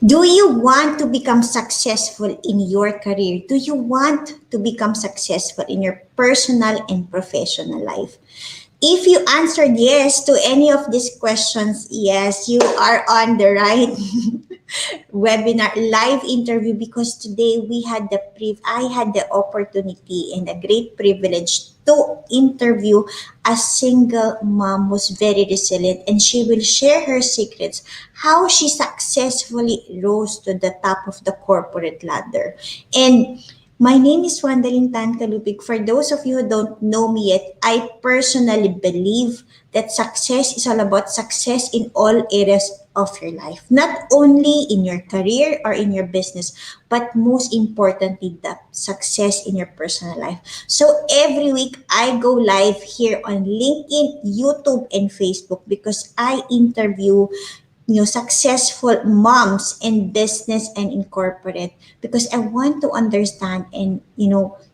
Do you want to become successful in your career? Do you want to become successful in your personal and professional life? If you answered yes to any of these questions, yes, you are on the right webinar live interview, because today I had the opportunity and a great privilege to interview a single mom who's very resilient, and she will share her secrets how she successfully rose to the top of the corporate ladder. And my name is Wandaling Tan Kalupig. For those of you who don't know me yet, I personally believe that success is all about success in all areas of your life. Not only in your career or in your business, but most importantly, the success in your personal life. So every week, I go live here on LinkedIn, YouTube, and Facebook, because I interview successful moms in business and in corporate, because I want to understand and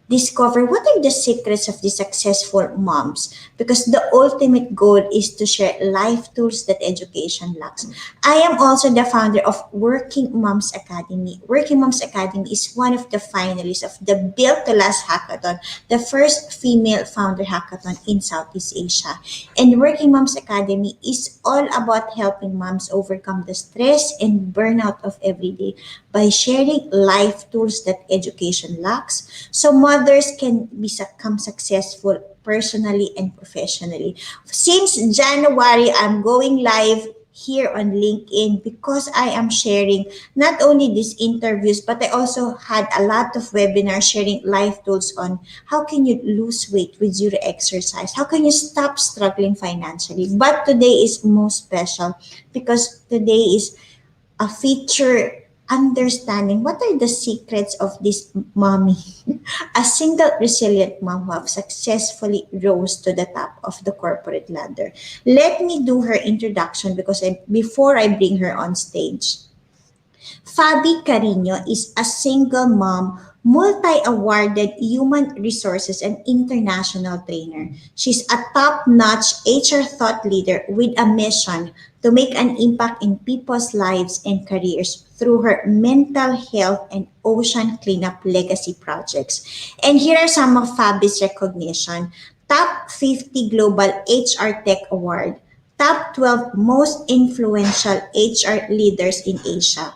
discover what are the secrets of the successful moms, because the ultimate goal is to share life tools that education lacks. I am also the founder of Working Moms Academy. Working Moms Academy is one of the finalists of the Built to Last hackathon, the first female founder hackathon in Southeast Asia. And Working Moms Academy is all about helping moms overcome the stress and burnout of every day by sharing life tools that education lacks, so mothers can become successful personally and professionally. Since January, I'm going live here on LinkedIn because I am sharing not only these interviews, but I also had a lot of webinars sharing life tools on how can you lose weight with zero exercise, how can you stop struggling financially. But today is most special because today is a feature understanding what are the secrets of this mommy, a single resilient mom who have successfully rose to the top of the corporate ladder. Let me do her introduction before I bring her on stage. Fabi Carino is a single mom, multi-awarded human resources and international trainer. She's a top-notch HR thought leader with a mission to make an impact in people's lives and careers through her mental health and ocean cleanup legacy projects. And here are some of Fabi's recognition. Top 50 Global HR Tech Award, top 12 most influential HR leaders in Asia,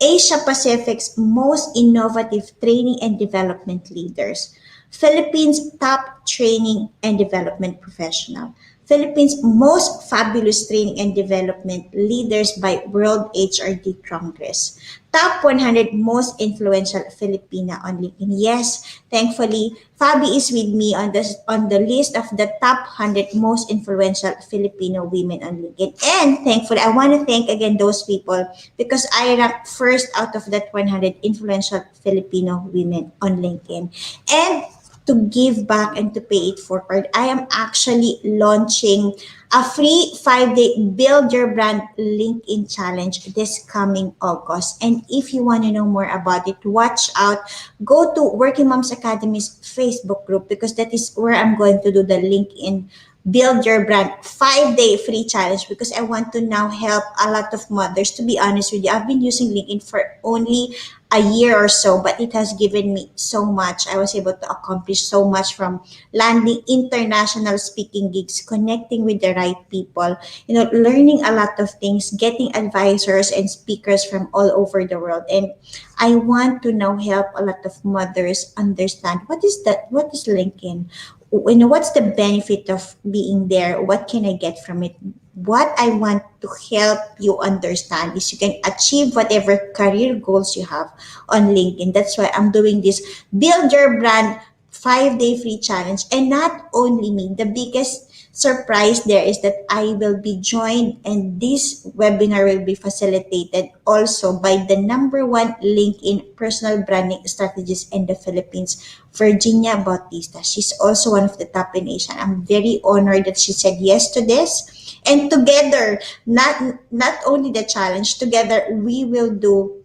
Asia Pacific's most innovative training and development leaders, Philippines' top training and development professional, Philippines' most fabulous training and development leaders by World HRD Congress, top 100 most influential Filipina on LinkedIn. Yes, thankfully, Fabi is with me on the list of the top 100 most influential Filipino women on LinkedIn. And thankfully, I want to thank again those people because I ranked first out of that 100 influential Filipino women on LinkedIn. And to give back and to pay it forward, I am actually launching a free 5-day Build Your Brand LinkedIn Challenge this coming August. And if you want to know more about it, watch out. Go to Working Moms Academy's Facebook group because that is where I'm going to do the LinkedIn Build Your Brand 5-day free challenge, because I want to now help a lot of mothers. To be honest with you, I've been using LinkedIn for only a year or so, but it has given me so much. I was able to accomplish so much, from landing international speaking gigs, connecting with the right people, learning a lot of things, getting advisors and speakers from all over the world. And I want to now help a lot of mothers understand what is LinkedIn, what's the benefit of being there, what can I get from it. What I want to help you understand is you can achieve whatever career goals you have on LinkedIn. That's why I'm doing this Build Your Brand 5-day free challenge. And not only me, the biggest surprise there is that I will be joined, and this webinar will be facilitated also by the number one LinkedIn personal branding strategist in the Philippines, Virginia Bautista. She's also one of the top in Asia. I'm very honored that she said yes to this. And together, not only the challenge, together we will do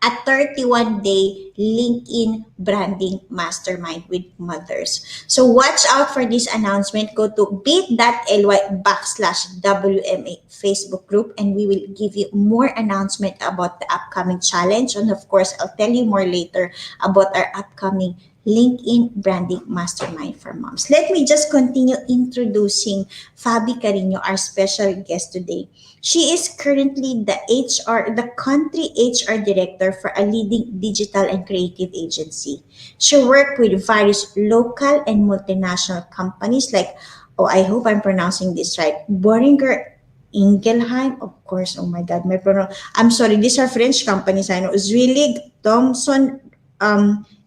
a 31-day LinkedIn branding mastermind with mothers. So watch out for this announcement. Go to bit.ly/WMA Facebook group, and we will give you more announcement about the upcoming challenge. And of course, I'll tell you more later about our upcoming LinkedIn Branding Mastermind for Moms. Let me just continue introducing Fabi Carino, our special guest today. She is currently the country HR director for a leading digital and creative agency. She worked with various local and multinational companies like, oh, I hope I'm pronouncing this right, Boehringer Ingelheim, of course. Oh my God, I'm sorry. These are French companies. I know Zuellig, Thomson,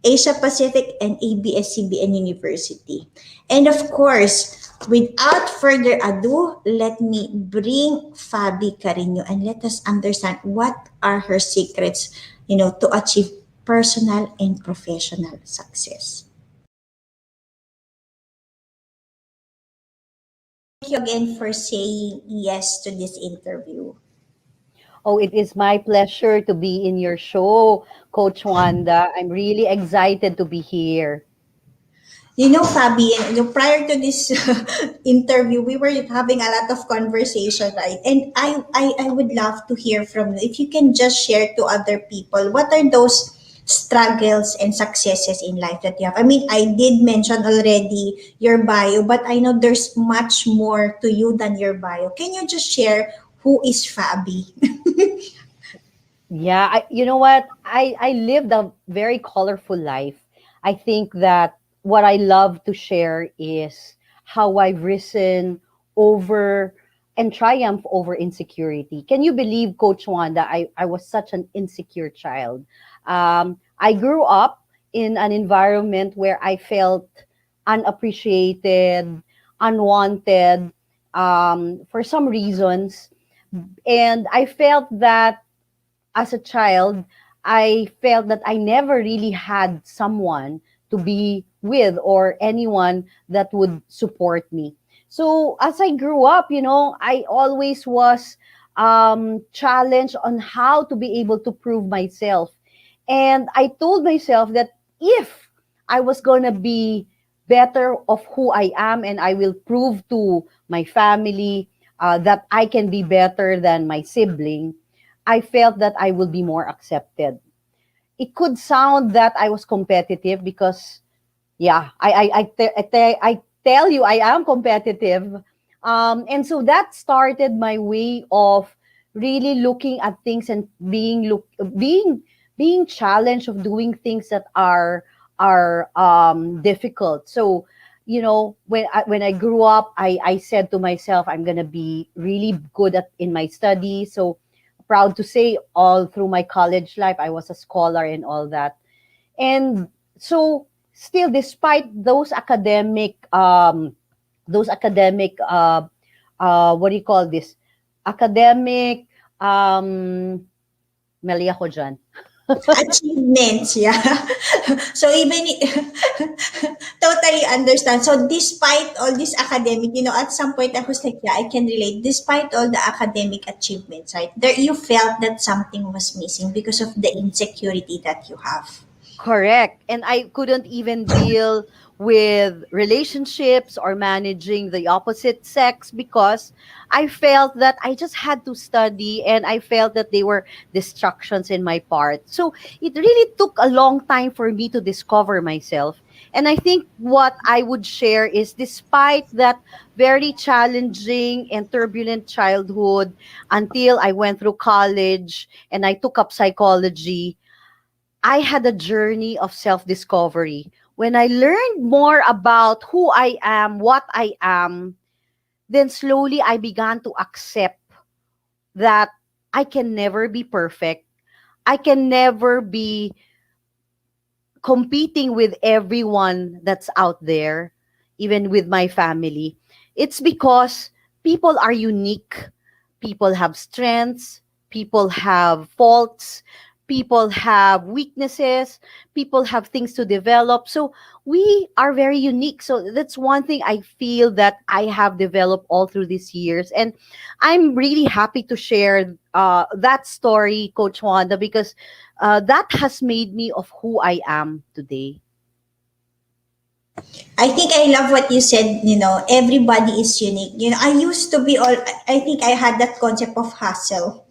Asia Pacific, and ABS-CBN University. And of course, without further ado, let me bring Fabi Carino and let us understand what are her secrets, to achieve personal and professional success. Thank you again for saying yes to this interview. Oh, it is my pleasure to be in your show, Coach Wanda. I'm really excited to be here. Fabi, prior to this interview, we were having a lot of conversation, right? And I would love to hear from you. If you can just share to other people, what are those struggles and successes in life that you have? I mean, I did mention already your bio, but I know there's much more to you than your bio. Can you just share who is Fabi? Yeah, you know what? I lived a very colorful life. I think that what I love to share is how I've risen over and triumph over insecurity. Can you believe, Coach Wanda, I was such an insecure child? I grew up in an environment where I felt unappreciated, unwanted, for some reasons. And I felt that as a child, I felt that I never really had someone to be with or anyone that would support me. So as I grew up, I always was challenged on how to be able to prove myself. And I told myself that if I was going to be better of who I am and I will prove to my family that I can be better than my sibling, I felt that I will be more accepted. It could sound that I was competitive because, yeah, I tell you, I am competitive. And so that started my way of really looking at things and being being challenged of doing things that are difficult. So, when I grew up, I said to myself, I'm gonna be really good at in my studies. So proud to say all through my college life, I was a scholar and all that. And so still, despite those academic, what do you call this? Academic, mali ako dyan. Achievements, yeah. So even totally understand. So despite all this academic, at some point I was like, yeah, I can relate. Despite all the academic achievements, right? There you felt that something was missing because of the insecurity that you have. Correct. And I couldn't even deal with relationships or managing the opposite sex because I felt that I just had to study and I felt that they were distractions in my part. So it really took a long time for me to discover myself. And I think what I would share is despite that very challenging and turbulent childhood until I went through college and I took up psychology, I had a journey of self discovery. When I learned more about who I am, what I am, then slowly I began to accept that I can never be perfect. I can never be competing with everyone that's out there, even with my family. It's because people are unique, people have strengths, people have faults, people have weaknesses, people have things to develop. So we are very unique. So that's one thing I feel that I have developed all through these years. And I'm really happy to share that story, Coach Wanda, because that has made me of who I am today. I think I love what you said, everybody is unique. I used to be I think I had that concept of hustle.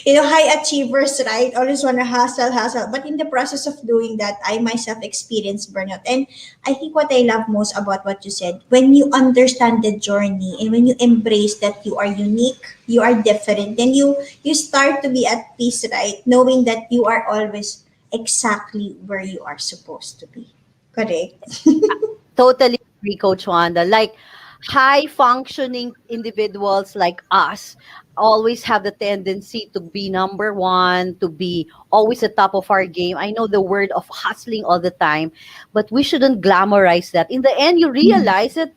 High achievers, right? Always want to hustle, hustle. But in the process of doing that, I myself experienced burnout. And I think what I love most about what you said, when you understand the journey and when you embrace that you are unique, you are different, then you start to be at peace, right? Knowing that you are always exactly where you are supposed to be. Correct? Totally agree, Coach Wanda. Like high functioning individuals like us always have the tendency to be number one, to be always at top of our game. I know the word of hustling all the time, but we shouldn't glamorize that. In the end, you realize that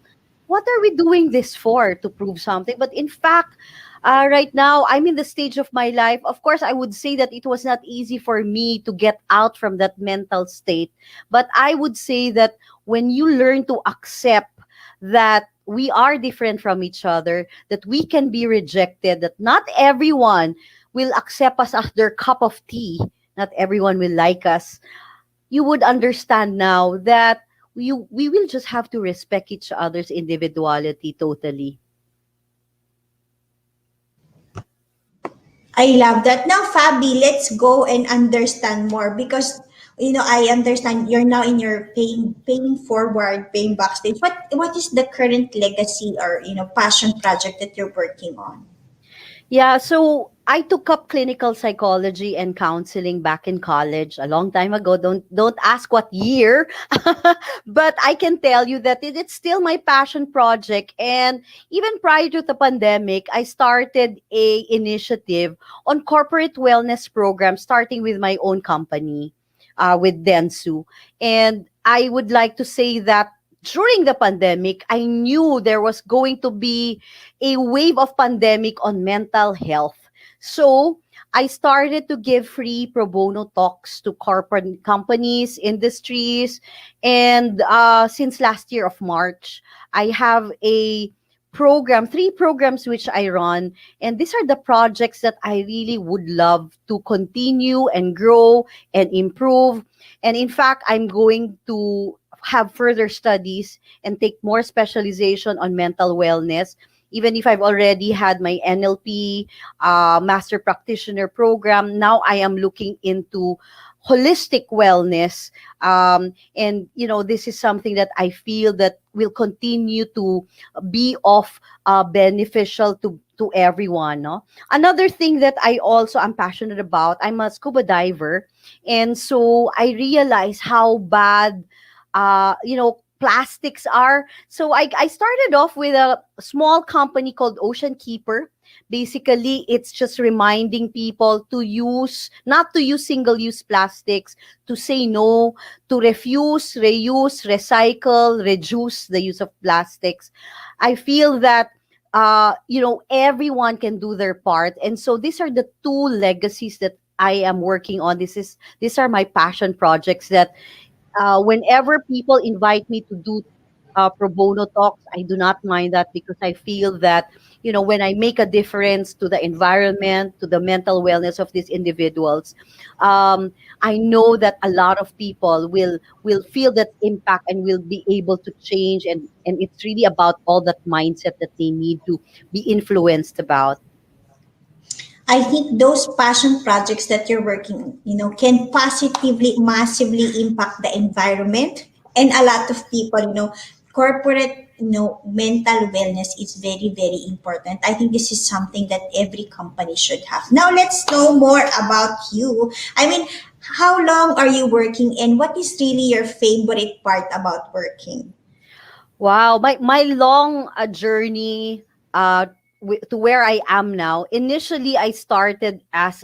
what are we doing this for? To prove something. But in fact, right now, I'm in the stage of my life. Of course, I would say that it was not easy for me to get out from that mental state. But I would say that when you learn to accept that we are different from each other, that we can be rejected, that not everyone will accept us as their cup of tea, not everyone will like us, you would understand now that we will just have to respect each other's individuality totally. I love that. Now, Fabi, let's go and understand more because I understand you're now in your paying forward, paying backstage. What is the current legacy or passion project that you're working on? Yeah, so I took up clinical psychology and counseling back in college a long time ago. Don't ask what year, but I can tell you that it's still my passion project. And even prior to the pandemic, I started a initiative on corporate wellness program, starting with my own company, with Densu. And I would like to say that during the pandemic, I knew there was going to be a wave of pandemic on mental health. So I started to give free pro bono talks to corporate companies, industries, and since last year of March, I have a program, three programs which I run, and these are the projects that I really would love to continue and grow and improve. And in fact, I'm going to have further studies and take more specialization on mental wellness. Even if I've already had my NLP master practitioner program, now I am looking into holistic wellness. And this is something that I feel that will continue to be of beneficial to everyone. No? Another thing that I also am passionate about, I'm a scuba diver. And so I realize how bad plastics are. So I started off with a small company called Ocean Keeper. Basically, it's just reminding people to not to use single-use plastics, to say no, to refuse, reuse, recycle, reduce the use of plastics. I feel that everyone can do their part. And so these are the two legacies that I am working on. These are my passion projects that whenever people invite me to do pro bono talks, I do not mind that because I feel that, when I make a difference to the environment, to the mental wellness of these individuals, I know that a lot of people will feel that impact and will be able to change. And it's really about all that mindset that they need to be influenced about. I think those passion projects that you're working, can positively, massively impact the environment and a lot of people, corporate, mental wellness is very, very important. I think this is something that every company should have. Now let's know more about you. I mean, how long are you working and what is really your favorite part about working? Wow, my long journey to where I am now. Initially, I started as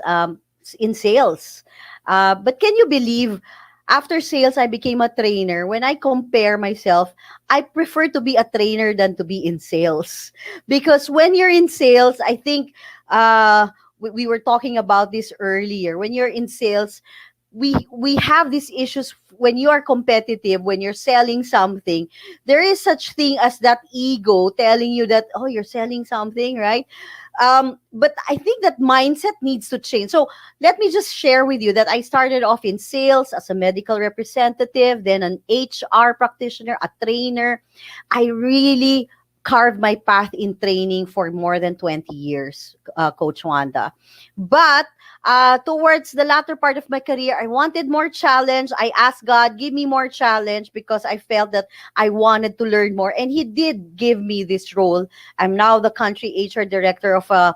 in sales, but can you believe? After sales, I became a trainer. When I compare myself, I prefer to be a trainer than to be in sales because when you're in sales, I think we were talking about this earlier. When you're in sales, we have these issues when you are competitive, when you're selling something. There is such thing as that ego telling you that, oh, you're selling something, right? But I think that mindset needs to change. So let me just share with you that I started off in sales as a medical representative, then an HR practitioner, a trainer. I really carved my path in training for more than 20 years, Coach Wanda. But towards the latter part of my career, I wanted more challenge. I asked God, give me more challenge, because I felt that I wanted to learn more. And He did give me this role. I'm now the country HR director of a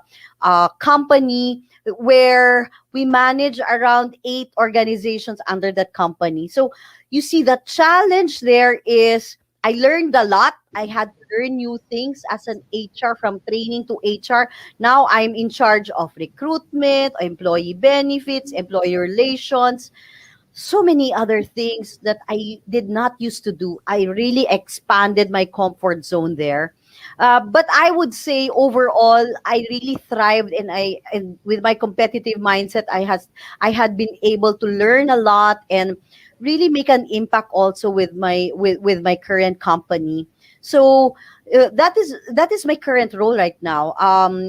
company where we manage around 8 organizations under that company. So you see, the challenge there is I learned a lot. I had to learn new things as an HR, from training to HR. Now I'm in charge of recruitment, employee benefits, employee relations, so many other things that I did not used to do. I really expanded my comfort zone there. But I would say overall, I really thrived, and with my competitive mindset, I had been able to learn a lot and really make an impact also with with my current company. So that is my current role right now,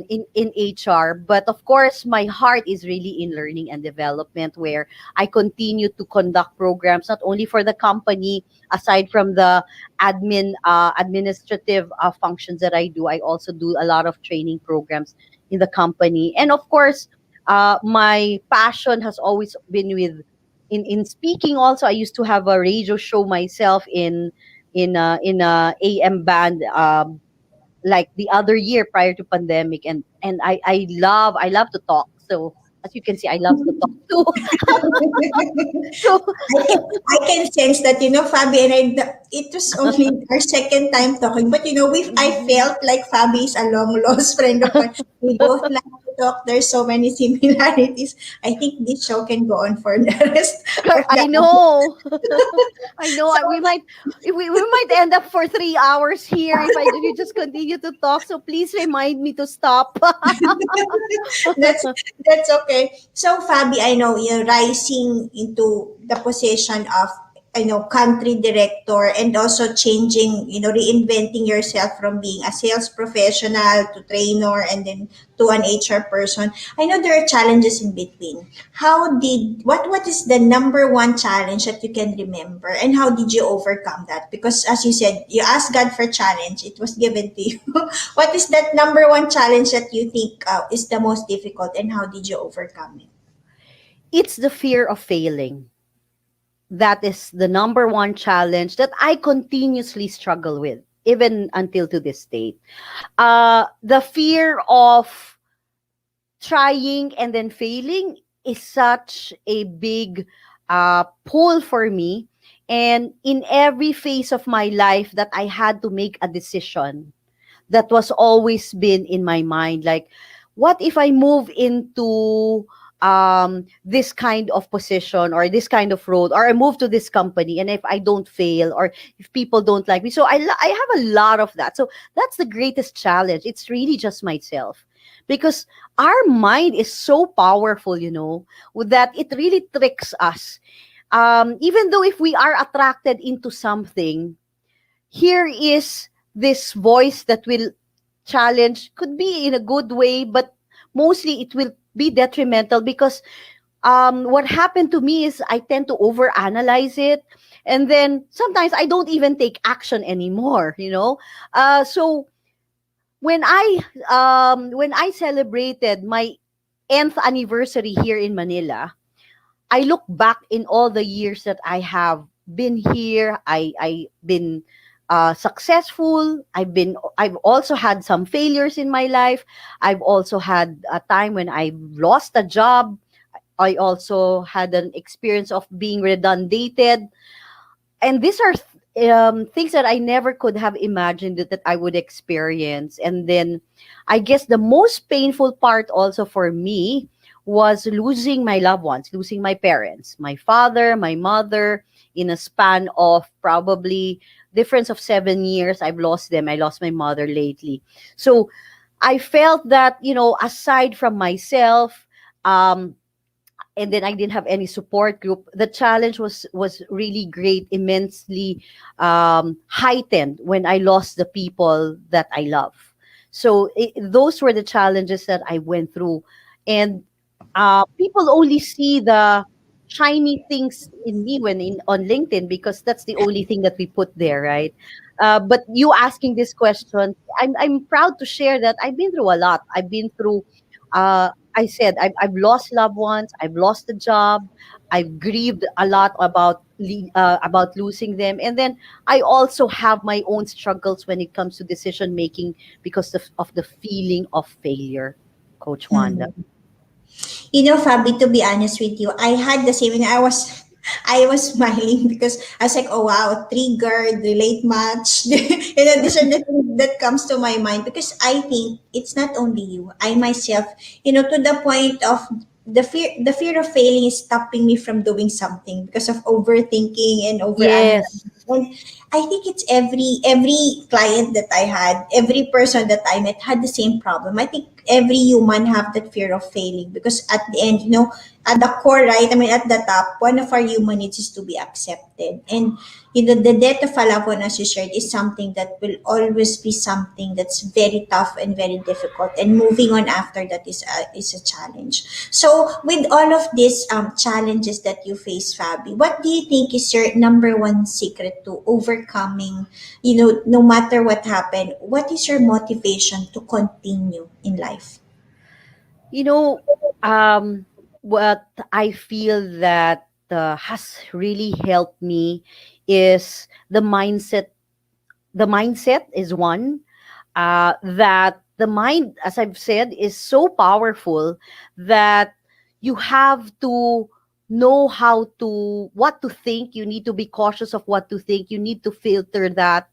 in HR. But of course, my heart is really in learning and development, where I continue to conduct programs not only for the company, aside from the administrative functions that I do. I also do a lot of training programs in the company, and of course, my passion has always been with in speaking. Also, I used to have a radio show myself in a AM band, like the other year prior to pandemic, and I love to talk. So as you can see, I love to talk too. So I can sense that, Fabi and it was only our second time talking, but I felt like Fabi is a long lost friend of mine. We both like to talk. There's so many similarities. I think this show can go on for the rest of I the. know. I know. So We might end up for 3 hours here if I you just continue to talk. So please remind me to stop. that's that's okay. So Fabi, I know you're rising into the position of country director, and also changing, reinventing yourself from being a sales professional to trainer, and then to an HR person. I know there are challenges in between. What is the number one challenge that you can remember, and how did you overcome that? Because as you said, you asked God for challenge, it was given to you. What is that number one challenge that you think is the most difficult, and how did you overcome it? It's the fear of failing. That is the number one challenge that I continuously struggle with, even until to this date. The fear of trying and then failing is such a big pull for me. And in every phase of my life that I had to make a decision, that was always been in my mind. Like, what if I move into this kind of position or this kind of role, or I move to this company, and if I don't fail, or if people don't like me? So I have a lot of that. So that's the greatest challenge. It's really just myself, because our mind is so powerful, that it really tricks us. Even though if we are attracted into something, here is this voice that will challenge, could be in a good way, but mostly it will be detrimental, because what happened to me is I tend to overanalyze it, and then sometimes I don't even take action anymore. So when I celebrated my nth anniversary here in Manila, I look back in all the years that I have been here. I been successful. I've also had some failures in my life. I've also had a time when I lost a job. I also had an experience of being redundated. And these are things that I never could have imagined that I would experience. And then I guess the most painful part also for me was losing my loved ones, losing my parents, my father, my mother, in a span of probably difference of 7 years. I've lost them. I lost my mother lately. So I felt that, aside from myself, um, and then I didn't have any support group. The challenge was really great, immensely heightened when I lost the people that I love. So those were the challenges that I went through, and people only see the shiny things in me when in on LinkedIn, because that's the only thing that we put there, right? But you asking this question, I'm proud to share that I've been through a lot. I've been through. I said I've lost loved ones. I've lost a job. I've grieved a lot about losing them, and then I also have my own struggles when it comes to decision making because of the feeling of failure, Coach Wanda. Hmm. Fabi, to be honest with you, I had the same. I was smiling because I was like, oh wow, triggered, relate much. These are the things that comes to my mind because I think it's not only you. I myself, to the point of the fear of failing is stopping me from doing something because of overthinking and Yes. overanalyzing. And I think it's every client that I had, every person that I met had the same problem. I think every human have that fear of failing because at the end, at the core, right? I mean, at the top, one of our human needs is to be accepted. And the death of a loved one, as you shared, is something that will always be something that's very tough and very difficult. And moving on after that is a challenge. So, with all of these challenges that you face, Fabi, what do you think is your number one secret to overcoming? No matter what happened, what is your motivation to continue in life? You know, what I feel that has really helped me is the mindset. The mindset is one, that the mind, as I've said, is so powerful that you have to know what to think. You need to be cautious of what to think. You need to filter that.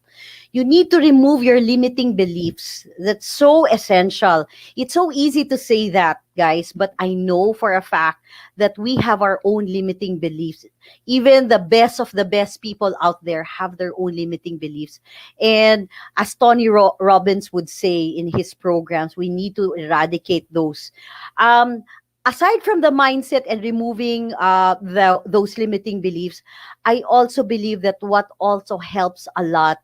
You need to remove your limiting beliefs. That's so essential. It's so easy to say that, guys, but I know for a fact that we have our own limiting beliefs. Even the best of the best people out there have their own limiting beliefs. And as Tony Robbins would say in his programs, we need to eradicate those. Um, Aside from the mindset and removing those limiting beliefs, I also believe that what also helps a lot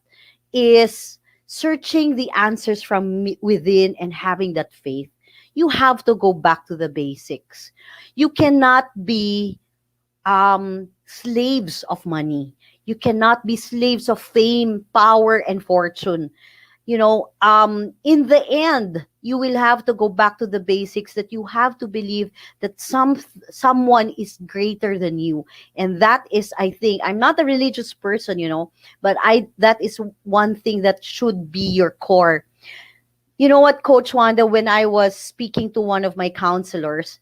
is searching the answers from within and having that faith. You have to go back to the basics. You cannot be slaves of money. You cannot be slaves of fame, power, and fortune. In the end, you will have to go back to the basics, that you have to believe that someone is greater than you. And that is, I think, I'm not a religious person, but I that is one thing that should be your core. You know what, Coach Wanda, when I was speaking to one of my counselors,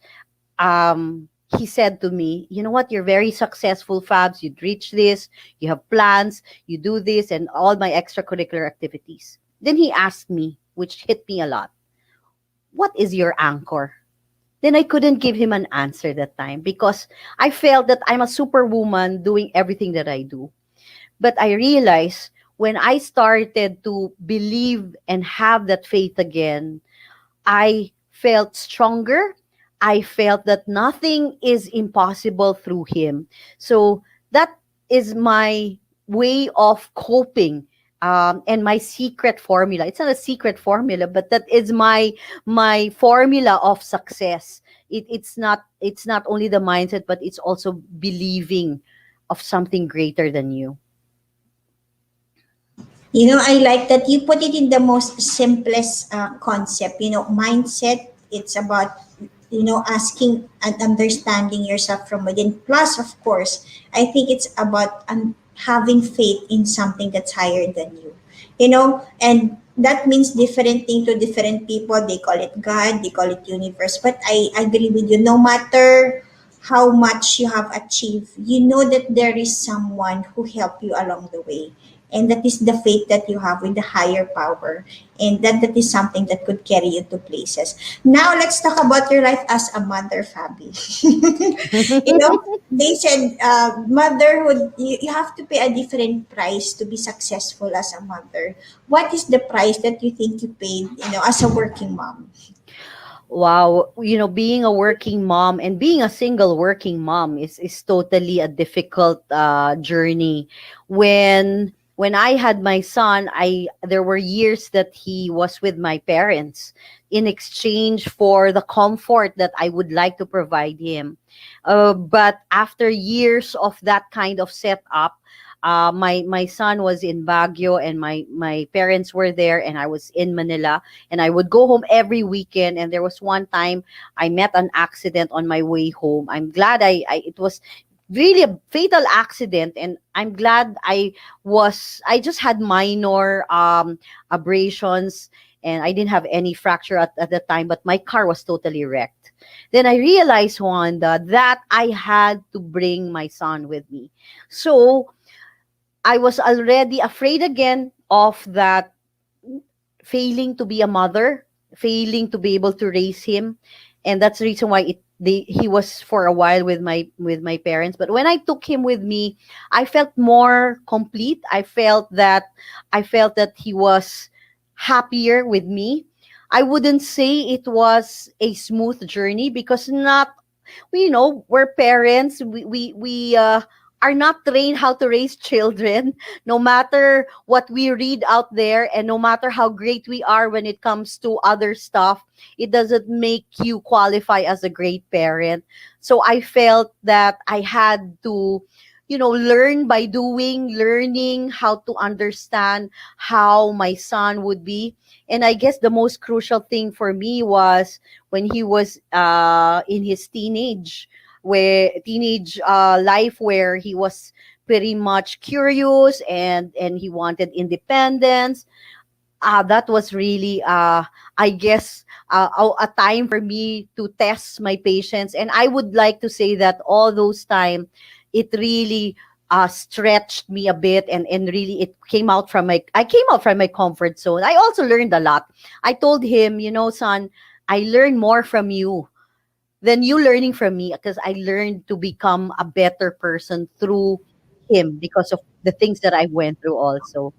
he said to me, you know what, you're very successful, Fabs. You'd reach this, you have plans, you do this, and all my extracurricular activities. Then he asked me, which hit me a lot, what is your anchor? Then I couldn't give him an answer that time because I felt that I'm a superwoman doing everything that I do. But I realized when I started to believe and have that faith again, I felt stronger. I felt that nothing is impossible through him. So that is my way of coping. And my secret formula. It's not a secret formula, but that is my formula of success. It's not only the mindset, but it's also believing of something greater than you. I like that you put it in the most simplest concept. Mindset, it's about, asking and understanding yourself from within. Plus, of course, I think it's about having faith in something that's higher than you. And that means different thing to different people. They call it God, they call it universe. But I agree with you. No matter how much you have achieved, you know that there is someone who helped you along the way. and that is the faith that you have with the higher power, and that is something that could carry you to places. Now let's talk about your life as a mother, Fabi. You know, they said motherhood, you have to pay a different price to be successful as a mother. What is the price that you think you paid, as a working mom? Wow, being a working mom and being a single working mom is totally a difficult journey. When I had my son, I there were years that he was with my parents in exchange for the comfort that I would like to provide him. But after years of that kind of setup, my son was in Baguio and my parents were there and I was in Manila, and I would go home every weekend. And there was one time I met an accident on my way home. I'm glad I it was really a fatal accident, and I'm glad I just had minor abrasions, and I didn't have any fracture at the time, but my car was totally wrecked. Then I realized, Wanda, that I had to bring my son with me. So I was already afraid again of that, failing to be a mother, failing to be able to raise him, and that's the reason why he was for a while with my parents. But when I took him with me, I felt more complete. I felt that he was happier with me. I wouldn't say it was a smooth journey, because not we're parents. We are not trained how to raise children. No matter what we read out there, and no matter how great we are when it comes to other stuff, it doesn't make you qualify as a great parent. So I felt that I had to learn by doing, learning how to understand how my son would be. And I guess the most crucial thing for me was when he was in his teenage life, where he was pretty much curious and he wanted independence. That was really, I guess, a time for me to test my patience. And I would like to say that all those time, it really stretched me a bit, and really it I came out from my comfort zone. I also learned a lot. I told him, son, I learned more from you than you learning from me, because I learned to become a better person through him, because of the things that I went through also.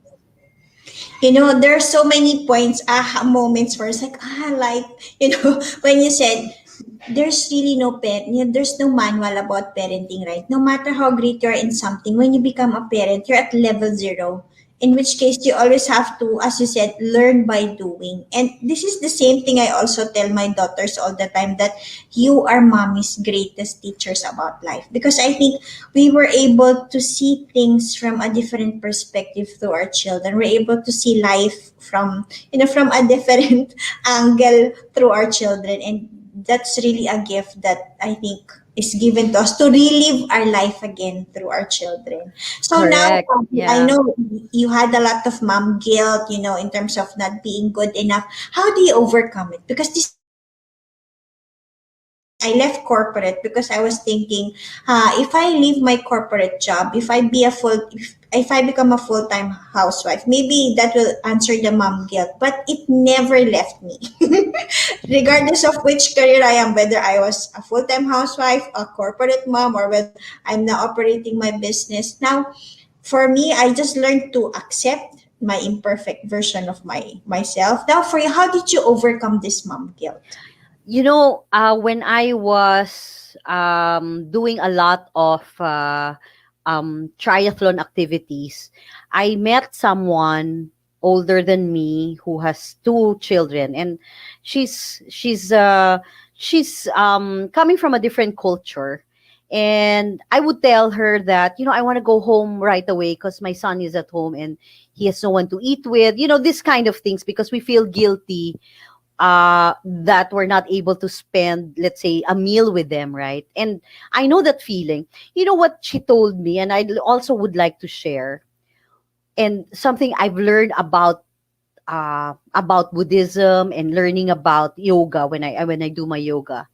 There are so many points, aha moments where it's like, like, when you said, there's really no there's no manual about parenting, right? No matter how great you are in something, when you become a parent, you're at level zero. In which case, you always have to, as you said, learn by doing. And this is the same thing I also tell my daughters all the time, that you are mommy's greatest teachers about life. Because I think we were able to see things from a different perspective through our children. We're able to see life from a different angle through our children. And that's really a gift that I think is given to us, to relive our life again through our children. So now, Correct. I Yeah. know you had a lot of mom guilt, in terms of not being good enough. How do you overcome it? Because this is really something that I experienced when I left corporate, because I was thinking, if I leave my corporate job, if I become a full-time housewife, maybe that will answer the mom guilt. But it never left me. Regardless of which career I am, whether I was a full-time housewife, a corporate mom, or whether I'm now operating my business. Now, for me, I just learned to accept my imperfect version of myself. Now, for you, how did you overcome this mom guilt? When I was doing a lot of triathlon activities, I met someone older than me who has two children, and she's coming from a different culture. And I would tell her that, I want to go home right away because my son is at home and he has no one to eat with, this kind of things, because we feel guilty that we're not able to spend, let's say, a meal with them, right? And I know that feeling. You know what she told me, and I also would like to share, and something I've learned about Buddhism and learning about yoga when I do my yoga.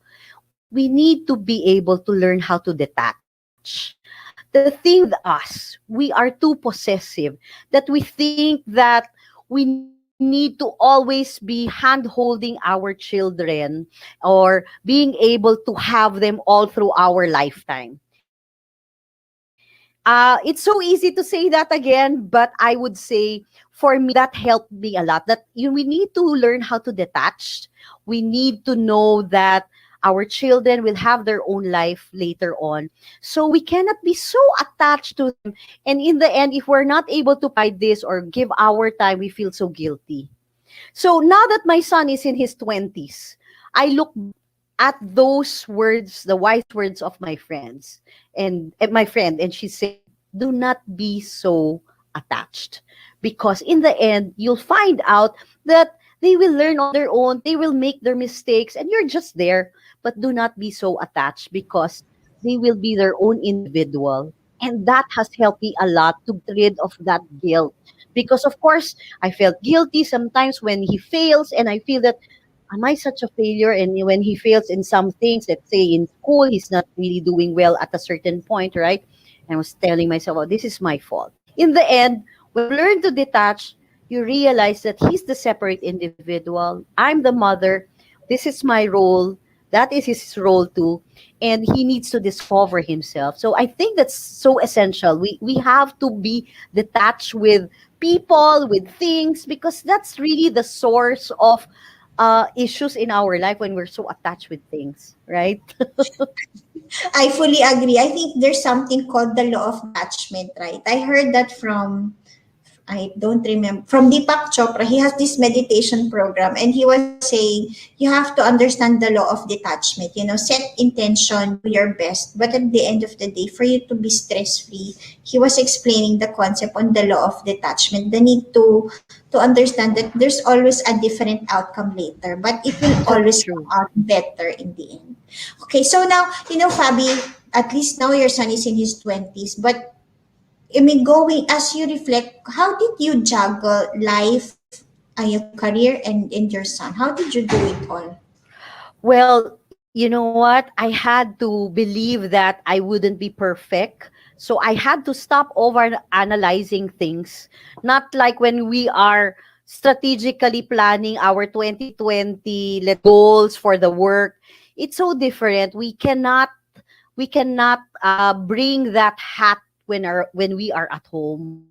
We need to be able to learn how to detach. The thing with us, we are too possessive, that we think that we need to always be hand holding our children or being able to have them all through our lifetime. It's so easy to say that again, but I would say for me that helped me a lot. That we need to learn how to detach. We need to know that our children will have their own life later on. So we cannot be so attached to them. And in the end, if we're not able to provide this or give our time, we feel so guilty. So now that my son is in his 20s, I look at those words, the wise words of my friends and my friend, and she said, do not be so attached. Because in the end, you'll find out that they will learn on their own, they will make their mistakes, and you're just there. But do not be so attached because they will be their own individual. And that has helped me a lot to get rid of that guilt. Because, of course, I felt guilty sometimes when he fails, and I feel that am I such a failure? And when he fails in some things, let's say in school, he's not really doing well at a certain point, right? And I was telling myself, oh, this is my fault. In the end, when you learn to detach, you realize that he's the separate individual. I'm the mother. This is my role. That is his role too. And he needs to discover himself. So I think that's so essential. We have to be detached with people, with things, because that's really the source of issues in our life when we're so attached with things, right? I fully agree. I think there's something called the law of attachment, right? I heard that from, I don't remember, from Deepak Chopra. He has this meditation program and he was saying you have to understand the law of detachment. You know, set intention, do your best, but at the end of the day, for you to be stress free, he was explaining the concept on the law of detachment, the need to understand that there's always a different outcome later, but it will So always come true. out better in the end. Okay, so now, Fabi, at least now your son is in his 20s, but I mean, going as you reflect, how did you juggle life, your career, and your son? How did you do it all? Well, you know what? I had to believe that I wouldn't be perfect. So I had to stop over analyzing things. Not like when we are strategically planning our 2020 goals for the work. It's so different. We cannot bring that hat when we are at home.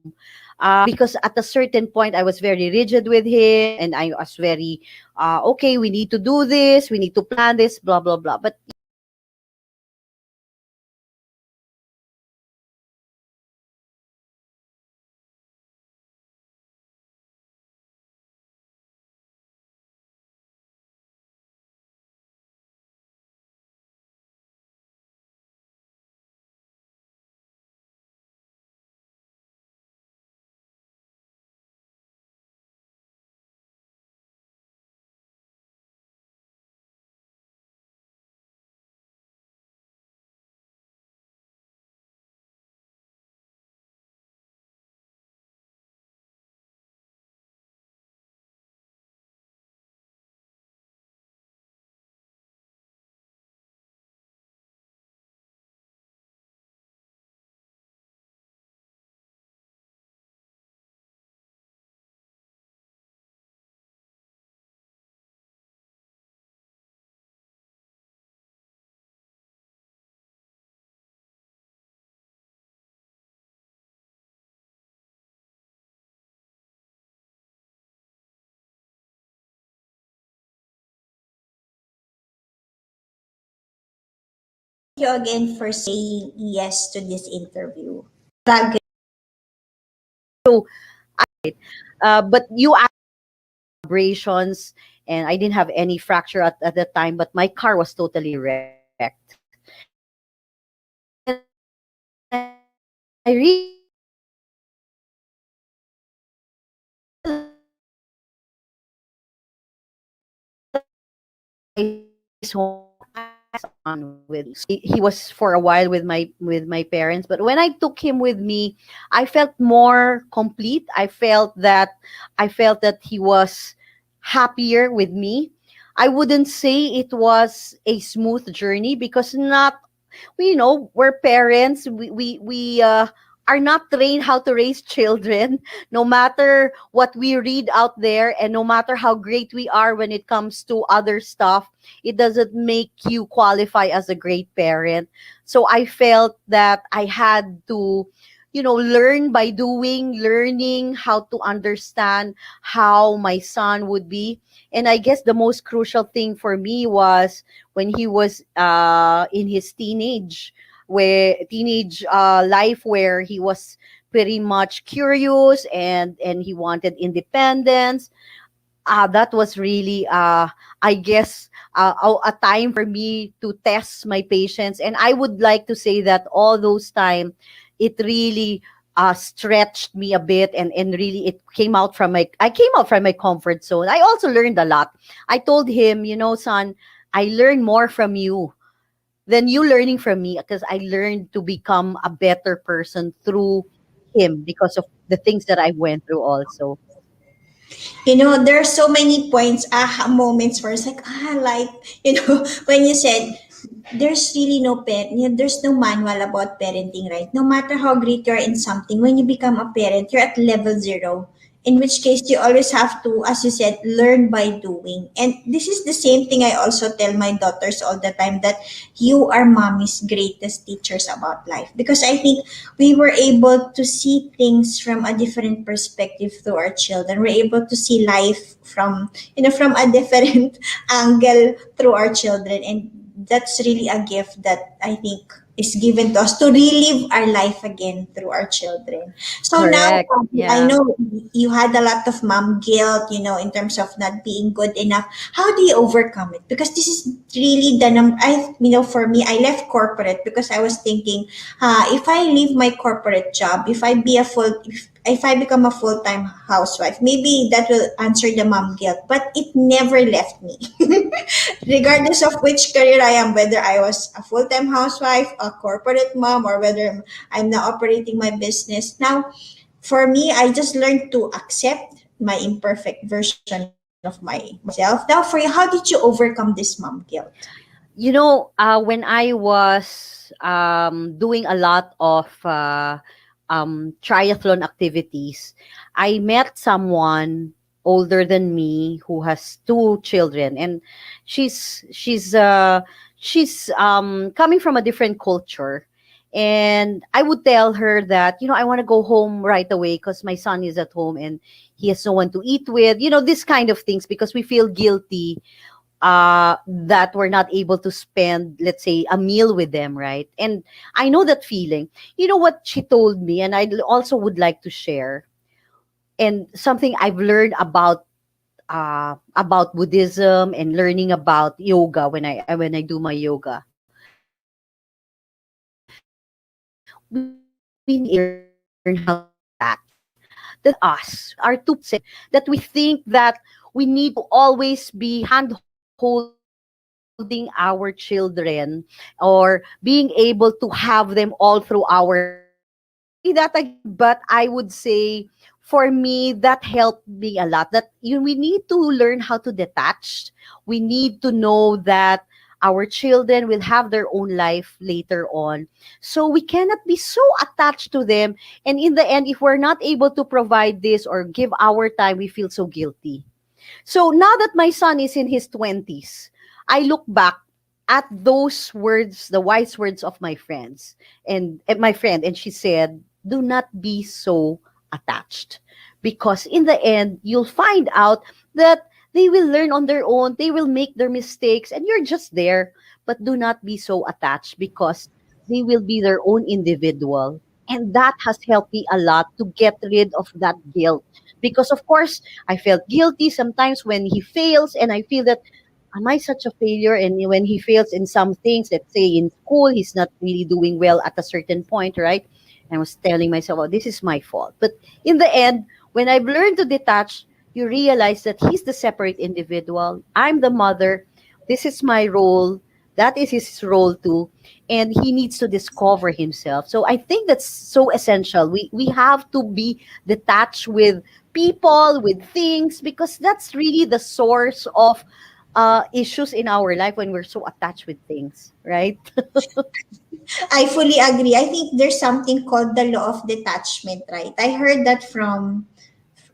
Because at a certain point I was very rigid with him, and I was very okay, we need to do this, we need to plan this, blah blah blah. But you know what, when Thank you again for saying yes to this interview. Have a but you asked abrasions, and I didn't have any fracture at the time, but my car was totally wrecked. And I realized he was for a while with my parents, but when I took him with me, I felt more complete. I felt that he was happier with me. I wouldn't say it was a smooth journey, because not we're parents. We are not trained how to raise children. No matter what we read out there, and no matter how great we are when it comes to other stuff, it doesn't make you qualify as a great parent. So I felt that I had to, learn by doing, learning how to understand how my son would be. And I guess the most crucial thing for me was when he was in his teenage life, where he was pretty much curious, and he wanted independence. That was really, I guess, a time for me to test my patience. And I would like to say that all those time, it really stretched me a bit, and really it I came out from my comfort zone. I also learned a lot. I told him, son, I learned more from you than you learning from me, because I learned to become a better person through him because of the things that I went through also. There are so many points, moments where it's like, like, when you said, there's really no there's no manual about parenting, right? No matter how great you are in something, when you become a parent, you're at level zero. In which case, you always have to, as you said, learn by doing. And this is the same thing I also tell my daughters all the time, that you are mommy's greatest teachers about life. Because I think we were able to see things from a different perspective through our children. We're able to see life from a different angle through our children. And that's really a gift that I think is given to us, to relive our life again through our children. So now, Correct. I Yeah. know you had a lot of mom guilt, in terms of not being good enough. How do you overcome it? Because this is really the for me, I left corporate because I was thinking, if I leave my corporate job, if I become a full-time housewife, maybe that will answer the mom guilt. But it never left me. Regardless of which career I am, whether I was a full-time housewife, a corporate mom, or whether I'm now operating my business. Now, for me, I just learned to accept my imperfect version of myself. Now, for you, how did you overcome this mom guilt? When I was doing a lot of triathlon activities, I met someone older than me who has two children, and she's coming from a different culture. And I would tell her that, I want to go home right away because my son is at home and he has no one to eat with, this kind of things, because we feel guilty that we're not able to spend, let's say, a meal with them, right? And I know that feeling. You know what she told me, and I also would like to share, and something I've learned about Buddhism and learning about yoga when I do my yoga. We need to learn how to detach. That us are too possessive, that we think that we need to always be hand holding our children, or being able to have them all through our life. I'll say that again, but I would say for me that helped me a lot. That we need to learn how to detach. We need to know that our children will have their own life later on. So we cannot be so attached to them. And in the end, if we're not able to provide this or give our time, we feel so guilty. So now that my son is in his 20s, I look back at those words, the wise words of my friends and my friend, and she said, "Do not be so attached, because in the end, you'll find out that they will learn on their own, they will make their mistakes, and you're just there. But do not be so attached, because they will be their own individual." And that has helped me a lot to get rid of that guilt. Because, of course, I felt guilty sometimes when he fails, and I feel that, am I such a failure? And when he fails in some things, let's say in school, he's not really doing well at a certain point, right? And I was telling myself, oh, this is my fault. But in the end, when I've learned to detach, you realize that he's the separate individual. I'm the mother. This is my role. That is his role too. And he needs to discover himself. So I think that's so essential. We have to be detached with people, with things, because that's really the source of issues in our life when we're so attached with things, right? I fully agree. I think there's something called the law of detachment, right? I heard that from,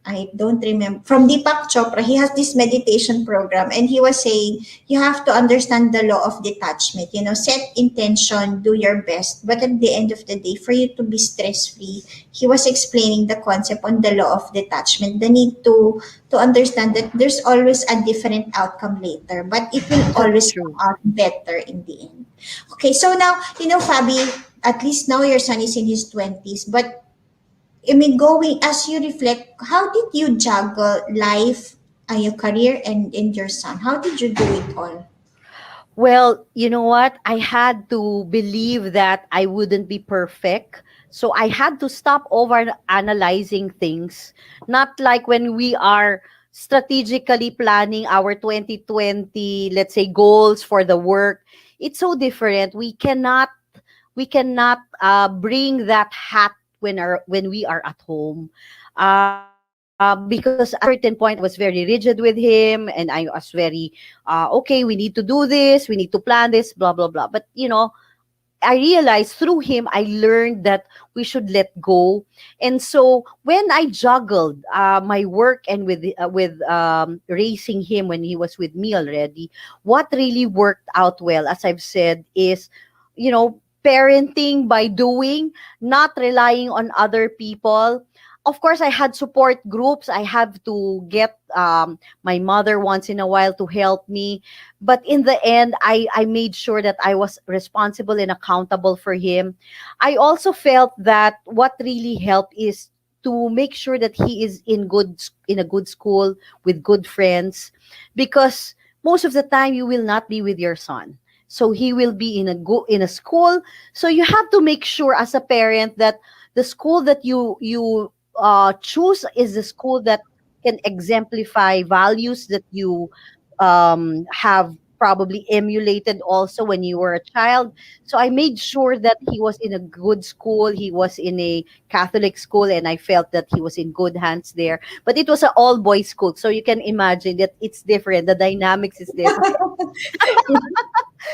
I don't remember, from Deepak Chopra. He has this meditation program, and he was saying you have to understand the law of detachment. You know, set intention, do your best, but at the end of the day, for you to be stress free, he was explaining the concept on the law of detachment, the need to understand that there's always a different outcome later, but it will That's always come true. out better in the end. Okay, so now, Fabi, at least now your son is in his 20s, but I mean, going as you reflect, how did you juggle life, your career, and your son? How did you do it all? Well, you know what? I had to believe that I wouldn't be perfect. So I had to stop over analyzing things. Not like when we are strategically planning our 2020, let's say, goals for the work. It's so different. We cannot bring that hat when we are at home. Because at a certain point, I was very rigid with him, and I was very okay. We need to do this. We need to plan this. Blah blah blah. But I realized through him, I learned that we should let go. And so when I juggled my work and with raising him when he was with me already, what really worked out well, as I've said, is parenting by doing, not relying on other people. Of course, I had support groups. I have to get my mother once in a while to help me. But in the end, I made sure that I was responsible and accountable for him. I also felt that what really helped is to make sure that he is in a good school with good friends, because most of the time you will not be with your son, so he will be in a school. So you have to make sure as a parent that the school that you choose is the school that can exemplify values that you have probably emulated also when you were a child. So I made sure that he was in a good school. He was in a Catholic school, and I felt that he was in good hands there. But it was an all boys school, so you can imagine that it's different. The dynamics is different.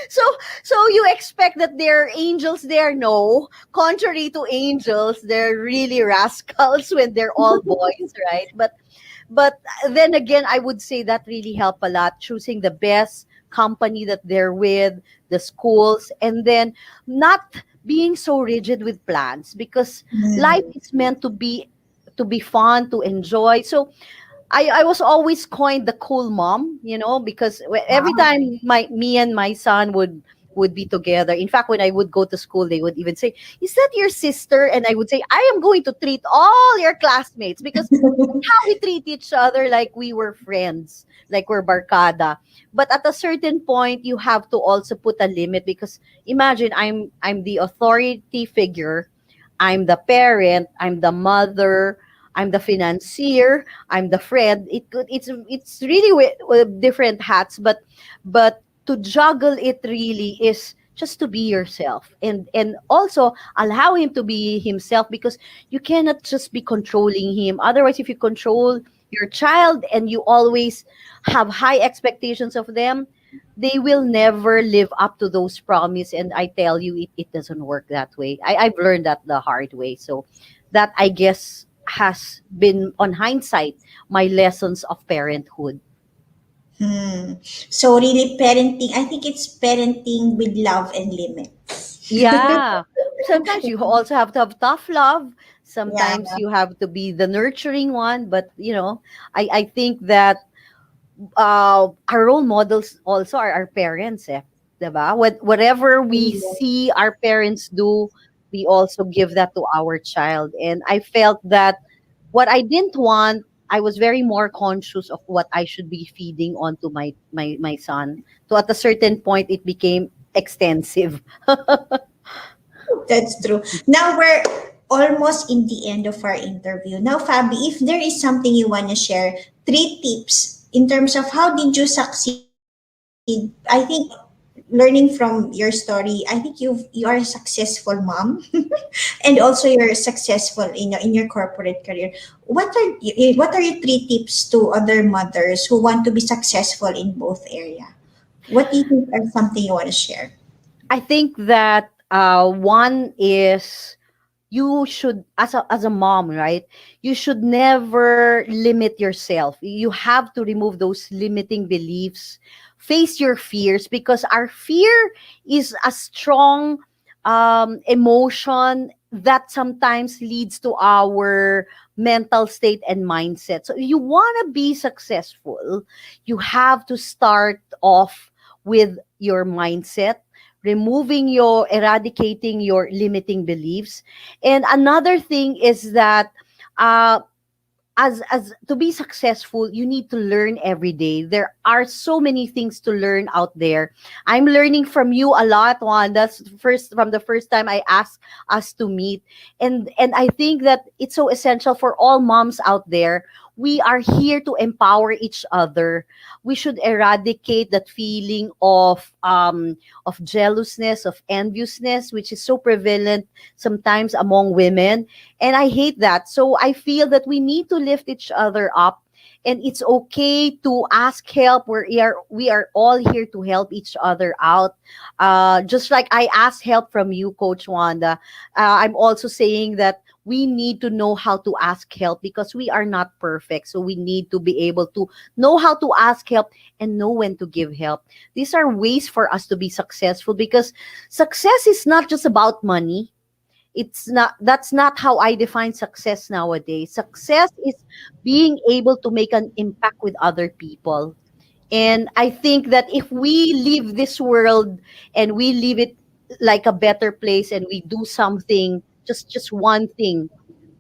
So you expect that there are angels there? No. Contrary to angels, they're really rascals when they're all boys, right? But then again, I would say that really helped a lot, choosing the best company that they're with, the schools, and then not being so rigid with plans, because life Mm. is meant to be fun, to enjoy. So I was always coined the cool mom, because every Wow. time me and my son would be together. In fact, when I would go to school, they would even say, "Is that your sister?" And I would say, "I am going to treat all your classmates," because that's how we treat each other, like we were friends, like we're barkada. But at a certain point, you have to also put a limit, because imagine I'm the authority figure, I'm the parent, I'm the mother, I'm the financier, I'm the friend. It's really with different hats, but to juggle it really is just to be yourself, and also allow him to be himself, because you cannot just be controlling him. Otherwise, if you control your child and you always have high expectations of them, they will never live up to those promises. And I tell you, it doesn't work that way. I've learned that the hard way. So that, I guess, has been, on hindsight, my lessons of parenthood. Hmm. So really parenting, I think it's parenting with love and limits. Yeah. Sometimes you also have to have tough love. Yeah. Sometimes you have to be the nurturing one. But, I think that our role models also are our parents, eh. Diba? Whatever we see our parents do, we also give that to our child. And I felt that what I didn't want, I was very more conscious of what I should be feeding onto my son. So at a certain point, it became extensive. That's true. Now we're almost in the end of our interview. Now, Fabi, if there is something you want to share, three tips in terms of how did you succeed. I think learning from your story, I think you are a successful mom, and also you're successful in your corporate career. What are your three tips to other mothers who want to be successful in both area? What do you think are something you want to share? I think that one is you should, as a mom, right, you should never limit yourself. You have to remove those limiting beliefs, face your fears, because our fear is a strong emotion that sometimes leads to our mental state and mindset. So you want to be successful, you have to start off with your mindset, eradicating your limiting beliefs. And another thing is that uh, as to be successful, you need to learn every day. There are so many things to learn out there. I'm learning from you a lot, Juan. That's first from the first time I asked us to meet. And I think that it's so essential for all moms out there. We are here to empower each other. We should eradicate that feeling of jealousness, of enviousness, which is so prevalent sometimes among women, and I hate that. So I feel that we need to lift each other up, and it's okay to ask help. We are all here to help each other out. Just like I asked help from you, Coach Wanda, I'm also saying that we need to know how to ask help because we are not perfect. So we need to be able to know how to ask help and know when to give help. These are ways for us to be successful, because success is not just about money. It's not That's not how I define success nowadays. Success is being able to make an impact with other people. And I think that if we leave this world and we leave it like a better place, and we do something, just one thing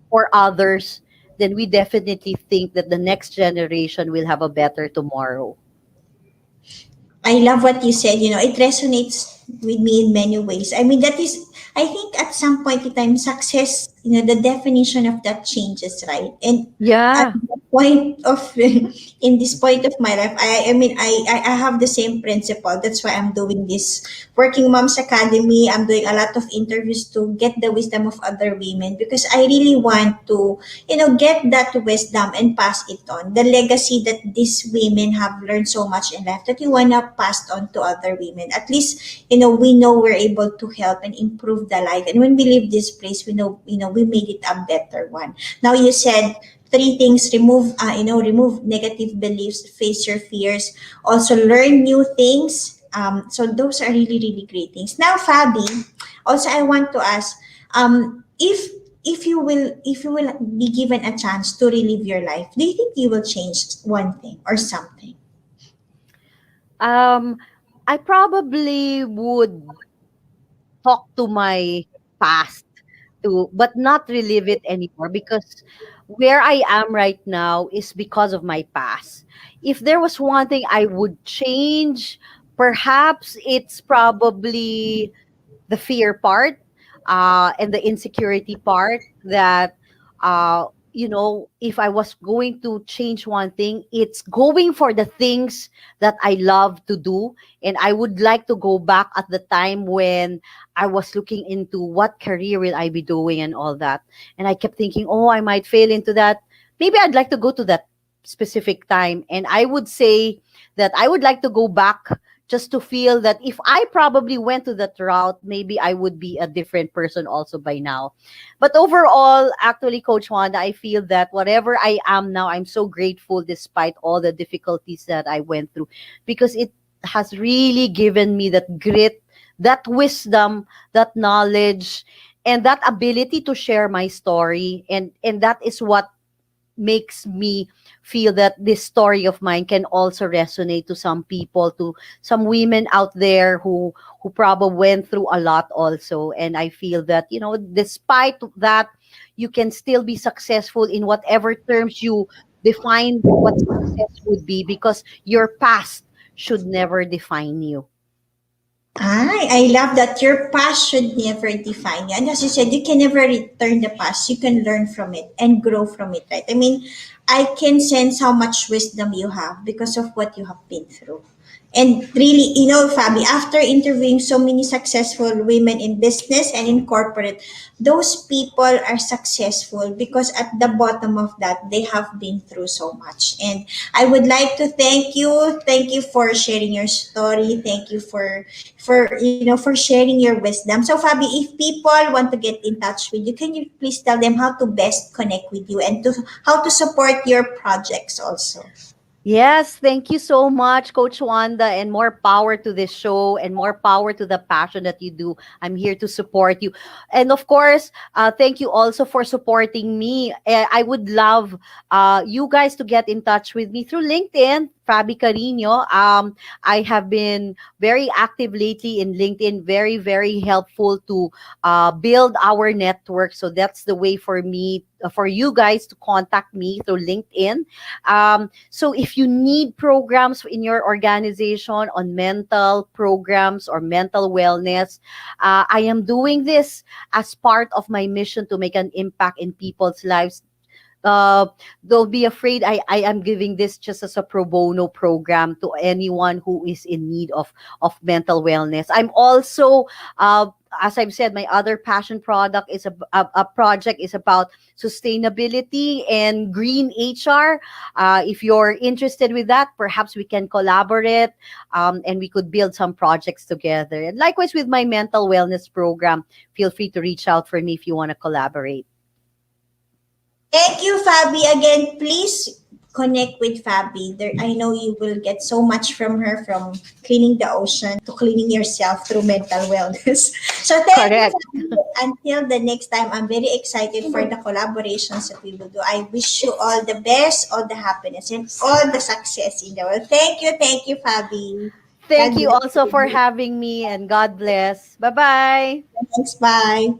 for others, then we definitely think that the next generation will have a better tomorrow. I love what you said. It resonates with me in many ways. I mean, I think at some point in time, success, the definition of that changes, right? And at Yeah. the point of, in this point of my life, I mean, I have the same principle. That's why I'm doing this Working Moms Academy. I'm doing a lot of interviews to get the wisdom of other women, because I really want to get that wisdom and pass it on. The legacy that these women have learned so much in life, that we want to pass on to other women. At least, we know we're able to help and improve the life. And when we leave this place, we know, we made it a better one. Now you said three things: remove negative beliefs, face your fears, also learn new things. So those are really, really great things. Now, Fabi, also I want to ask, if you will be given a chance to relive your life, do you think you will change one thing or something? Um, I probably would talk to my past, but not relive it anymore, because where I am right now is because of my past. If there was one thing I would change, perhaps it's probably the fear part, and the insecurity part, that if I was going to change one thing, it's going for the things that I love to do. And I would like to go back at the time when I was looking into what career will I be doing and all that. And I kept thinking, oh, I might fail into that. Maybe I'd like to go to that specific time. And I would say that I would like to go back, just to feel that if I probably went to that route, maybe I would be a different person also by now. But overall, actually, Coach Wanda, I feel that whatever I am now, I'm so grateful despite all the difficulties that I went through, because it has really given me that grit, that wisdom, that knowledge, and that ability to share my story. And that is what makes me feel that this story of mine can also resonate to some people, to some women out there who probably went through a lot also. And I feel that, despite that, you can still be successful in whatever terms you define what success would be, because your past should never define you. I love that your past should never define you. And as you said, you can never return the past. You can learn from it and grow from it, right? I mean, I can sense how much wisdom you have because of what you have been through. And really, Fabi, after interviewing so many successful women in business and in corporate, those people are successful because at the bottom of that, they have been through so much. And I would like to thank you. Thank you for sharing your story. Thank you for sharing your wisdom. So Fabi, if people want to get in touch with you, can you please tell them how to best connect with you and to how to support your projects also? Yes, thank you so much, Coach Wanda, and more power to this show and more power to the passion that you do. I'm here to support you. And of course, thank you also for supporting me. I would love you guys to get in touch with me through LinkedIn. Fabi Carino. I have been very active lately in LinkedIn, very, very helpful to build our network. So that's the way for me, for you guys to contact me through LinkedIn. So if you need programs in your organization on mental programs or mental wellness, I am doing this as part of my mission to make an impact in people's lives. uh, don't be afraid. I am giving this just as a pro bono program to anyone who is in need of mental wellness. I'm also, as I've said, my other passion product is a project is about sustainability and green HR. If you're interested with that, perhaps we can collaborate, and we could build some projects together. And likewise with my mental wellness program, feel free to reach out for me if you want to collaborate. Thank you, Fabi. Again, please connect with Fabi. There, I know you will get so much from her, from cleaning the ocean to cleaning yourself through mental wellness. So thank you, Correct. Fabi. Until the next time, I'm very excited for the collaborations that we will do. I wish you all the best, all the happiness, and all the success in the world. Thank you, Fabi. God Thank you bless also for you. having me, and God bless. Bye bye. Thanks. Bye.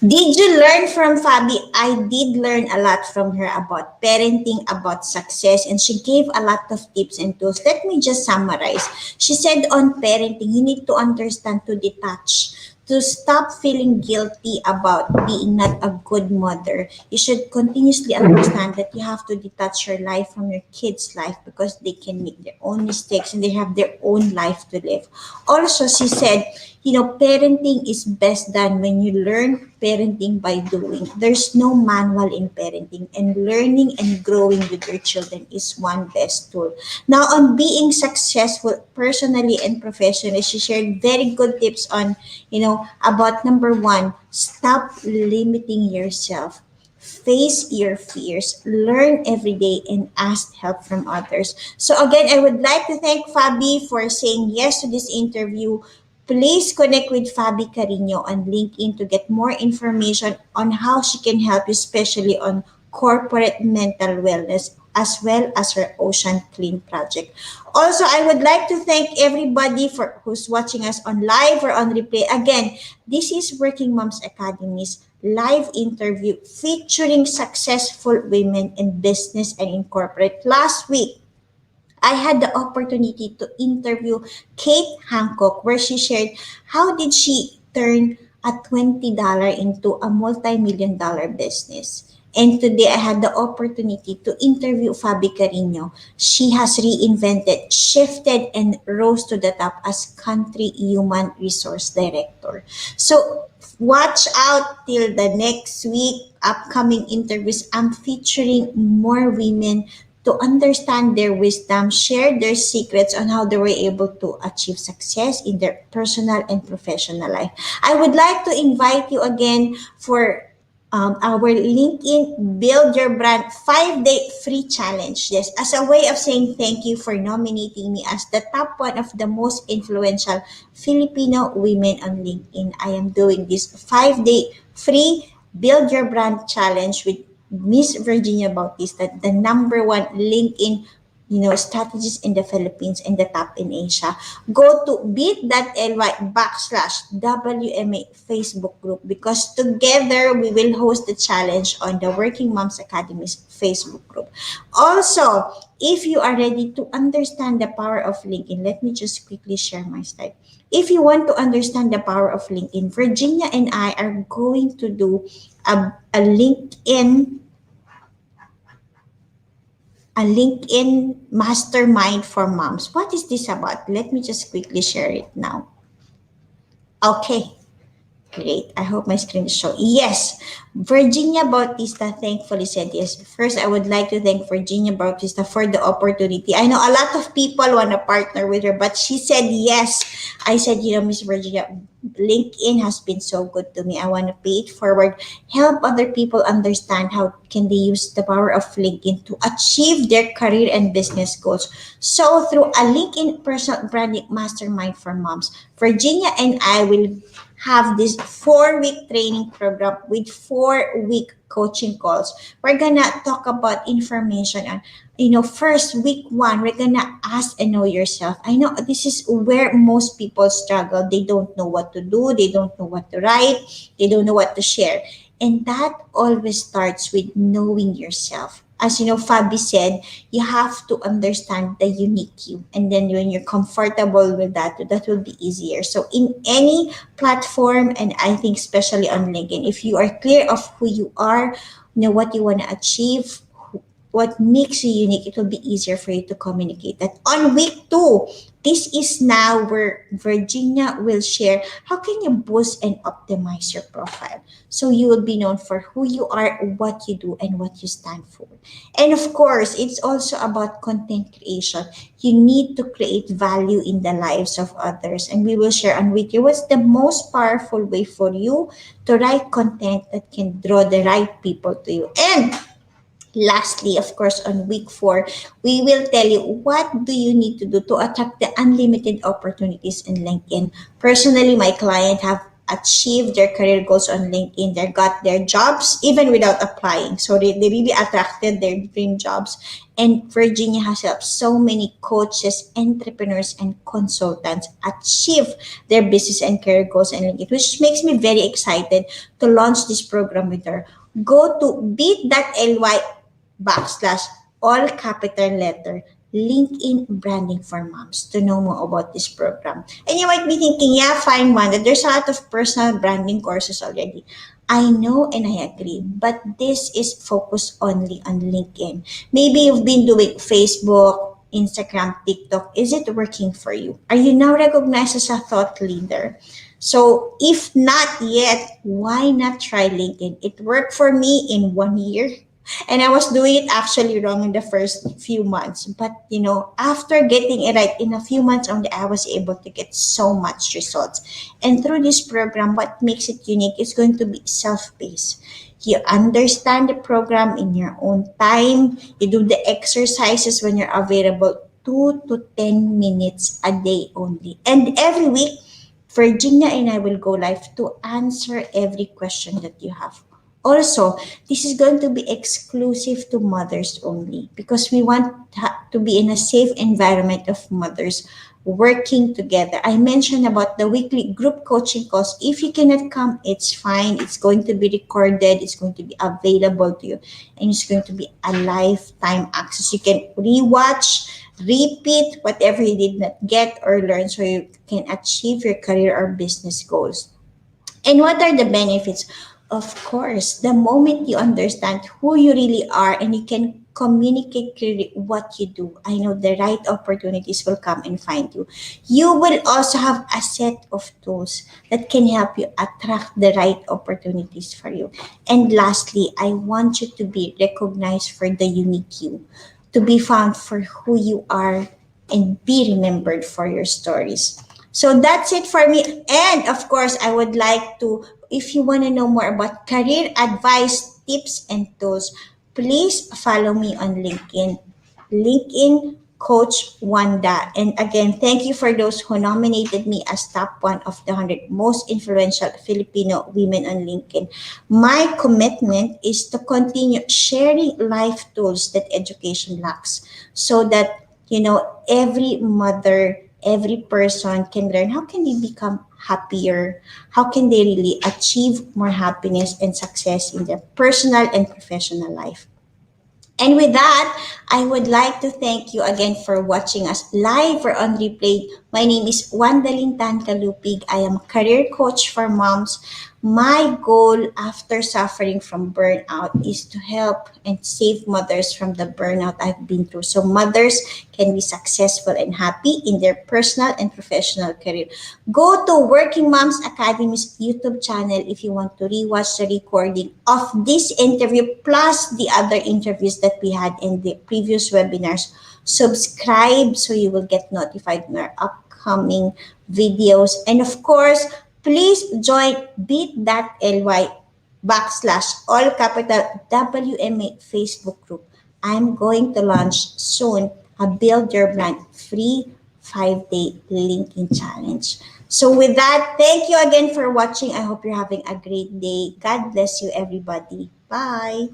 Did you learn from Fabi? I did learn a lot from her about parenting, about success, and she gave a lot of tips and tools. Let me just summarize. She said on parenting, you need to understand to detach, to stop feeling guilty about being not a good mother. You should continuously understand that you have to detach your life from your kids' life because they can make their own mistakes and they have their own life to live. Also, she said, parenting is best done when you learn parenting by doing. There's no manual in parenting, and learning and growing with your children is one best tool. Now, on being successful personally and professionally, she shared very good tips on, about number one, stop limiting yourself. Face your fears, learn every day, and ask help from others. So, again, I would like to thank Fabi for saying yes to this interview. Please connect with Fabi Carino on LinkedIn to get more information on how she can help you, especially on corporate mental wellness as well as her Ocean Clean project. Also, I would like to thank everybody for who's watching us on live or on replay. Again, this is Working Moms Academy's live interview featuring successful women in business and in corporate. Last week, I had the opportunity to interview Kate Hancock, where she shared how did she turn a $20 into a multi-million dollar business. And today I had the opportunity to interview Fabi Carino. She has reinvented, shifted, and rose to the top as Country Human Resource Director. So watch out till the next week upcoming interviews. I'm featuring more women to understand their wisdom, share their secrets on how they were able to achieve success in their personal and professional life. I would like to invite you again for our LinkedIn Build Your Brand 5-day free challenge. Yes, as a way of saying thank you for nominating me as the top one of the most influential Filipino women on LinkedIn. I am doing this 5-day free Build Your Brand challenge with Miss Virginia Bautista, the number one LinkedIn strategist in the Philippines and the top in Asia. Go to bit.ly/WMA Facebook group because together we will host the challenge on the Working Moms Academy's Facebook group. Also, if you are ready to understand the power of LinkedIn, let me just quickly share my slide. If you want to understand the power of LinkedIn, Virginia and I are going to do a LinkedIn a LinkedIn Mastermind for Moms. What is this about? Let me just quickly share it now. Okay, great. I hope my screen is showing. Yes, Virginia Bautista thankfully said yes. First, I would like to thank Virginia Bautista for the opportunity. I know a lot of people want to partner with her, but she said yes. I said, Miss Virginia, LinkedIn has been so good to me. I want to pay it forward, help other people understand how can they use the power of LinkedIn to achieve their career and business goals. So through a LinkedIn personal branding mastermind for moms, Virginia and I will have this 4-week training program with 4-week coaching calls. We're gonna talk about information on, first week one, we're gonna ask and know yourself. I know this is where most people struggle. They don't know what to do, they don't know what to write, they don't know what to share. And that always starts with knowing yourself. As you know, Fabi said, you have to understand the unique you. And then when you're comfortable with that, that will be easier. So in any platform, and I think especially on LinkedIn, if you are clear of who you are, what you want to achieve, what makes you unique, it will be easier for you to communicate that. On week two, this is now where Virginia will share how can you boost and optimize your profile. So you will be known for who you are, what you do, and what you stand for. And of course, it's also about content creation. You need to create value in the lives of others. And we will share on with you what's the most powerful way for you to write content that can draw the right people to you. And lastly, of course, on week four, we will tell you what do you need to do to attract the unlimited opportunities in LinkedIn. Personally, my client have achieved their career goals on LinkedIn. They got their jobs even without applying. So they really attracted their dream jobs. And Virginia has helped so many coaches, entrepreneurs, and consultants achieve their business and career goals on LinkedIn, which makes me very excited to launch this program with her. Go to bit.ly all capital letter LinkedIn branding for moms to know more about this program. And you might be thinking, yeah, fine, Wanda, there's a lot of personal branding courses already. I know and I agree, but this is focused only on LinkedIn. Maybe you've been doing Facebook, Instagram, TikTok. Is it working for you? Are you now recognized as a thought leader? So if not yet, why not try LinkedIn? It worked for me in 1 year. And I was doing it actually wrong in the first few months. But, after getting it right in a few months only, I was able to get so much results. And through this program, what makes it unique is going to be self-paced. You understand the program in your own time. You do the exercises when you're available, 2 to 10 minutes a day only. And every week, Virginia and I will go live to answer every question that you have. Also, this is going to be exclusive to mothers only because we want to be in a safe environment of mothers working together. I mentioned about the weekly group coaching calls. If you cannot come, it's fine. It's going to be recorded. It's going to be available to you. And it's going to be a lifetime access. You can rewatch, repeat whatever you did not get or learn so you can achieve your career or business goals. And what are the benefits? Of course, the moment you understand who you really are and you can communicate clearly what you do, I know the right opportunities will come and find you. You will also have a set of tools that can help you attract the right opportunities for you. And lastly, I want you to be recognized for the unique you, to be found for who you are and be remembered for your stories. So that's it for me. And of course, I would like to, if you want to know more about career advice, tips, and tools, please follow me on LinkedIn. LinkedIn Coach Wanda. And again, thank you for those who nominated me as top one of the 100 most influential Filipino women on LinkedIn. My commitment is to continue sharing life tools that education lacks so that, every mother, every person can learn how can they become happier, how can they really achieve more happiness and success in their personal and professional life. And with that, I would like to thank you again for watching us live or on replay. My name is Wandalin Tan Kalupig. I am a career coach for moms. My goal after suffering from burnout is to help and save mothers from the burnout I've been through so mothers can be successful and happy in their personal and professional career. Go to Working Moms Academy's YouTube channel if you want to rewatch the recording of this interview plus the other interviews that we had in the previous webinars. Subscribe so you will get notified on our upcoming videos. And of course, please join bit.ly/ all capital WMA Facebook group. I'm going to launch soon a Build Your Brand free 5-day linking challenge. So with that, thank you again for watching. I hope you're having a great day. God bless you, everybody. Bye.